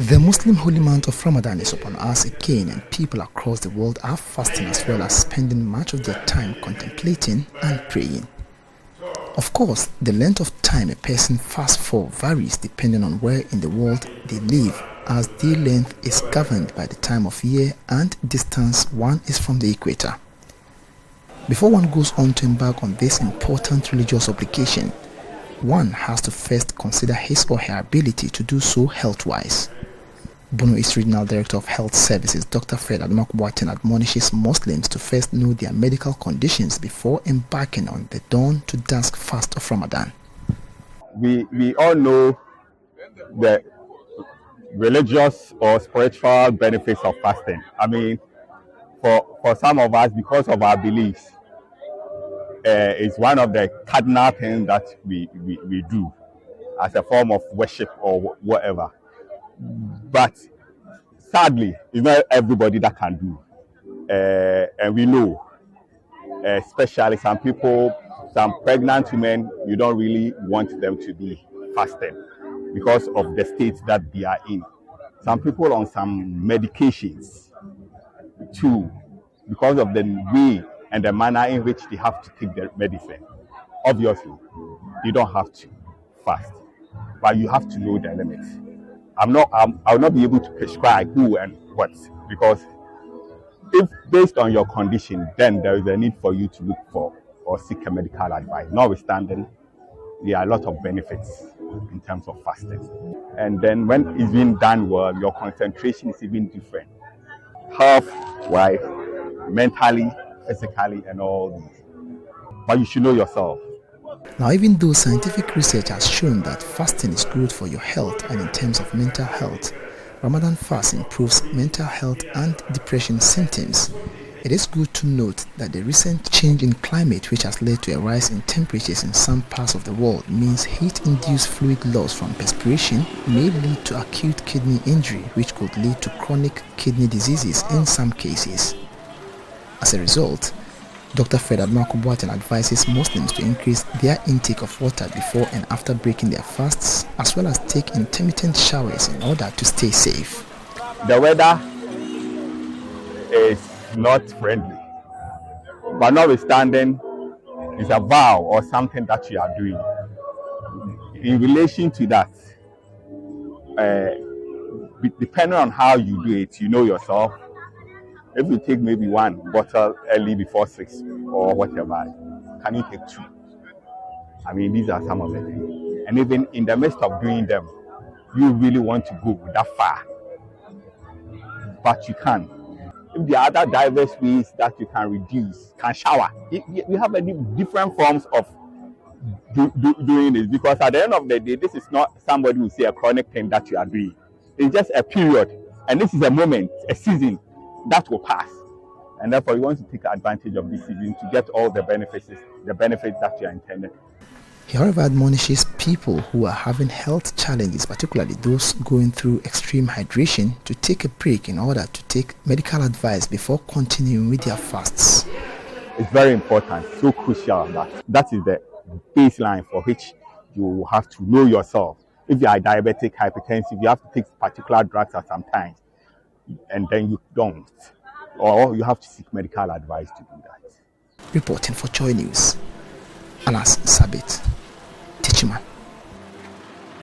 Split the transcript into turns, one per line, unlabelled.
The Muslim holy month of Ramadan is upon us again, and people across the world are fasting as well as spending much of their time contemplating and praying. Of course, the length of time a person fasts for varies depending on where in the world they live, as day length is governed by the time of year and distance one is from the equator. Before one goes on to embark on this important religious obligation, one has to first consider his or her ability to do so health-wise. Bono East Regional Director of Health Services, Dr. Fred Admakwaten, admonishes Muslims to first know their medical conditions before embarking on the dawn to dusk fast of Ramadan.
We all know the religious or spiritual benefits of fasting. I mean, for some of us, because of our beliefs, it's one of the cardinal things that we do as a form of worship or whatever. But sadly, it's not everybody that can do. And we know, especially some people, some pregnant women, you don't really want them to be fasting because of the state that they are in. Some people on some medications too, because of the way and the manner in which they have to take their medicine. Obviously, you don't have to fast, but you have to know the limits. I'll not be able to prescribe who and what, because if based on your condition, then there is a need for you to look for or seek a medical advice. Notwithstanding, there are a lot of benefits in terms of fasting. And then when it's being done well, your concentration is even different. Health-wise, mentally, physically, and all these. But you should know yourself.
Now, even though scientific research has shown that fasting is good for your health and in terms of mental health, Ramadan fast improves mental health and depression symptoms. It is good to note that the recent change in climate, which has led to a rise in temperatures in some parts of the world, means heat-induced fluid loss from perspiration may lead to acute kidney injury, which could lead to chronic kidney diseases in some cases. As a result, Dr. Fred Admakwaten advises Muslims to increase their intake of water before and after breaking their fasts, as well as take intermittent showers in order to stay safe.
The weather is not friendly, but notwithstanding, it's a vow or something that you are doing. In relation to that, depending on how you do it, you know yourself. If you take maybe one bottle early before 6 or whatever, can you take 2? I mean, these are some of the things. And even in the midst of doing them, you really want to go that far, but you can. If there are other diverse ways that you can reduce, can shower. We have different forms of doing this, because at the end of the day, this is not somebody who say a chronic thing that you are doing. It's just a period, and this is a moment, a season that will pass, and therefore you want to take advantage of this season to get all the benefits that you are intended.
He, however, admonishes people who are having health challenges, particularly those going through extreme hydration, to take a break in order to take medical advice before continuing with their fasts.
It's very important, so crucial that is the baseline for which you have to know yourself. If you are diabetic, hypertensive, you have to take particular drugs at some times, and then you don't, or you have to seek medical advice to do that.
Reporting for Joy News, Anas Sabit, Teacherman.